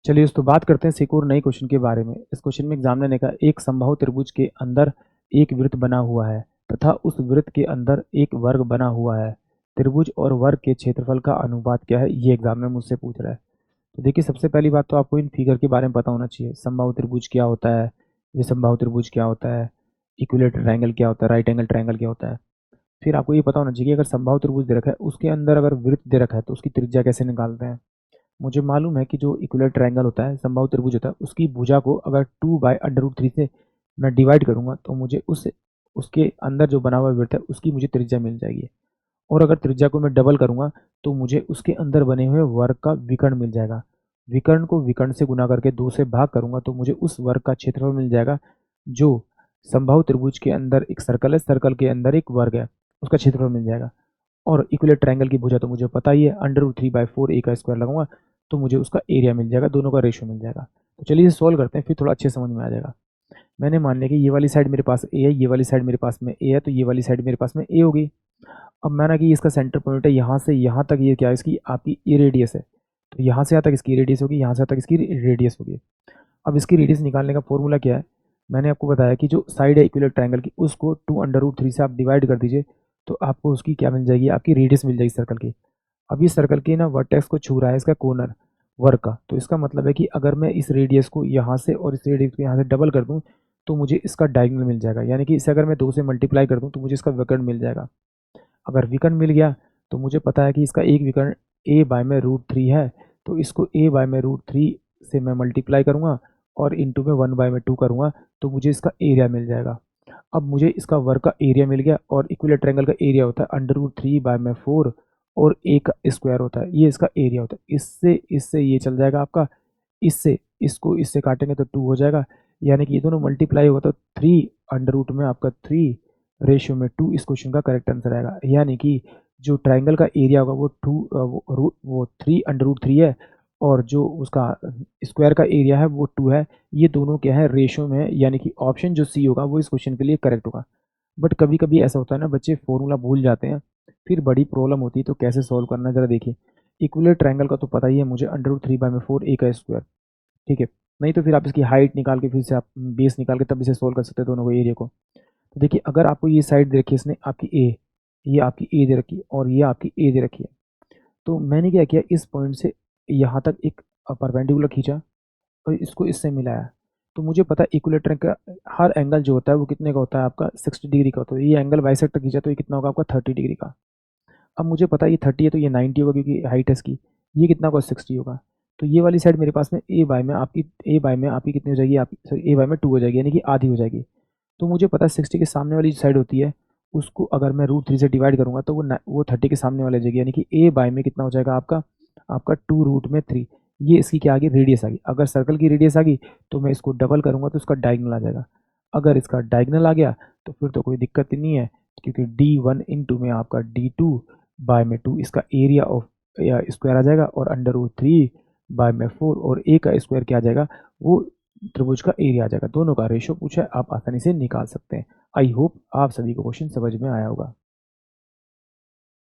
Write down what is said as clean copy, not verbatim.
चलिए दोस्तों बात करते हैं एक और नए क्वेश्चन के बारे में। इस क्वेश्चन में एग्जामिनर ने कहा एक समबाहु त्रिभुज के अंदर एक वृत्त बना हुआ है तथा उस वृत्त के अंदर एक वर्ग बना हुआ है। त्रिभुज और वर्ग के क्षेत्रफल का अनुपात क्या है, ये एग्जामिनर मुझसे पूछ रहा है। तो देखिए सबसे पहली बात तो आपको इन फिगर के बारे में पता होना चाहिए। समबाहु त्रिभुज क्या होता है, विषमबाहु त्रिभुज क्या होता है, इक्विलेटरल ट्रायंगल क्या होता है, राइट एंगल ट्रायंगल क्या होता है। फिर आपको ये पता होना चाहिए कि अगर समबाहु त्रिभुज दे रखा है उसके अंदर अगर वृत्त दे रखा है तो उसकी त्रिज्या कैसे निकालते हैं। मुझे मालूम है कि जो इक्विलेटरल ट्रायंगल होता है, समबाहु त्रिभुज होता है, उसकी भुजा को अगर 2/√3 से मैं डिवाइड करूंगा तो मुझे उसके अंदर जो बना हुआ वृत्त है उसकी मुझे त्रिज्या मिल जाएगी। और अगर त्रिज्या को मैं डबल करूंगा तो मुझे उसके अंदर बने हुए वर्ग का विकर्ण मिल जाएगा। विकर्ण को विकर्ण से गुना करके 2 से भाग करूंगा तो मुझे उस वर्ग का क्षेत्रफल मिल जाएगा। जो समबाहु त्रिभुज के अंदर एक सर्कल है, सर्कल के अंदर एक वर्ग है, उसका क्षेत्रफल मिल जाएगा। और इक्विलेटरल ट्रायंगल की भुजा तो मुझे पता ही है, √3/4 a का स्क्वायर लगाऊंगा तो मुझे उसका एरिया मिल जाएगा, दोनों का रेशियो मिल जाएगा। तो चलिए इसे सॉल्व करते हैं, फिर थोड़ा अच्छे समझ में आ जाएगा। मैंने मान लिया कि ये वाली साइड मेरे पास ए है, ये वाली साइड मेरे पास में ए है, तो ये वाली साइड मेरे पास में ए होगी। अब माना कि इसका सेंटर पॉइंट है यहाँ से यहाँ तक, ये क्या है, इसकी आपकी ए रेडियस है। तो यहाँ से यहाँ तक इसकी रेडियस होगी, यहाँ से यहाँ तक इसकी रेडियस होगी। अब इसकी रेडियस निकालने का फॉर्मूला क्या है, मैंने आपको बताया कि जो साइड है इक्विलेटरल ट्रायंगल की उसको 2√3 से आप डिवाइड कर दीजिए तो आपको उसकी क्या मिल जाएगी, आपकी रेडियस मिल जाएगी सर्कल की। अब ये सर्कल के ना वर्टेक्स को छू रहा है इसका कॉर्नर वर्ग का, तो इसका मतलब है कि अगर मैं इस रेडियस को यहाँ से और इस रेडियस को यहाँ से डबल कर दूँ तो मुझे इसका डायगोनल मिल जाएगा। यानी कि इसे अगर मैं 2 से मल्टीप्लाई कर दूँ तो मुझे इसका विकर्ण मिल जाएगा। अगर विकर्ण मिल गया तो मुझे पता है कि इसका एक विकर्ण a/√3 है, तो इसको a/√3 से मैं मल्टीप्लाई करूँगा और इंटू में 1/2 करूँगा तो मुझे इसका एरिया मिल जाएगा। अब मुझे इसका वर्ग का एरिया मिल गया और इक्विलेटरल ट्रायंगल का एरिया होता है √3/4 और a का स्क्वायर होता है, ये इसका एरिया होता है। इससे इससे ये चल जाएगा आपका, इससे इसको इससे काटेंगे तो 2 हो जाएगा, यानी कि ये दोनों मल्टीप्लाई होगा तो 3 अंडर रूट में आपका 3/2 इस क्वेश्चन का करेक्ट आंसर आएगा। यानी कि जो ट्राइंगल का एरिया होगा वो 3/√3 है और जो उसका स्क्वायर का एरिया है वो 2 है। ये दोनों क्या है, रेशियो में है, यानी कि ऑप्शन जो सी होगा वो इस क्वेश्चन के लिए करेक्ट होगा। बट कभी कभी ऐसा होता है ना, बच्चे फॉर्मूला भूल जाते हैं, फिर बड़ी प्रॉब्लम होती है। तो कैसे सॉल्व करना है जरा देखिए। इक्विलेटरल ट्रायंगल का तो पता ही है मुझे, √3/4 a का स्क्वायर, ठीक है। नहीं तो फिर आप इसकी हाइट निकाल के फिर से आप बेस निकाल के तब इसे सोल्व कर सकते हैं दोनों को, एरिया को। तो देखिए अगर आपको ये साइड दे रखी है इसने आपकी ए, ये आपकी ए दे रखी है और ये आपकी ए दे रखी है, तो मैंने क्या किया, इस पॉइंट से यहाँ तक एक परपेंडिकुलर खींचा और इसको इससे मिलाया। तो मुझे पता है इक्विलेटर का हर एंगल जो होता है वो कितने का होता है, आपका 60 डिग्री का होता है। ये एंगल बाइसेक्टर खींचा तो ये कितना होगा आपका 30 डिग्री का। अब मुझे पता है ये 30 है तो ये 90 होगा क्योंकि हाइट है इसकी। ये कितना होगा 60 होगा। तो ये वाली साइड मेरे पास में ए बाय में आपकी कितनी हो जाएगी, आपकी सॉरी ए बाय में 2 हो जाएगी, यानी कि आधी हो जाएगी। तो मुझे पता है 60 के सामने वाली जो साइड होती है उसको अगर मैं √3 से डिवाइड करूंगा तो वो 30 के सामने वाले जाएगी, यानी कि ए बाय में कितना हो जाएगा आपका आपका 2√3। ये इसकी क्या आ गई, रेडियस आ गई। अगर सर्कल की रेडियस आ गई तो मैं इसको डबल करूंगा तो इसका डायगोनल आ जाएगा। अगर इसका डायगोनल आ गया तो फिर तो कोई दिक्कत ही नहीं है, क्योंकि D1 इंटू में आपका D2/2 इसका एरिया ऑफ स्क्वायर आ जाएगा और √3/4 और a का स्क्वायर क्या आ जाएगा, वो त्रिभुज का एरिया आ जाएगा। दोनों का रेशियो पूछा है, आप आसानी से निकाल सकते हैं। आई होप आप सभी को क्वेश्चन समझ में आया होगा।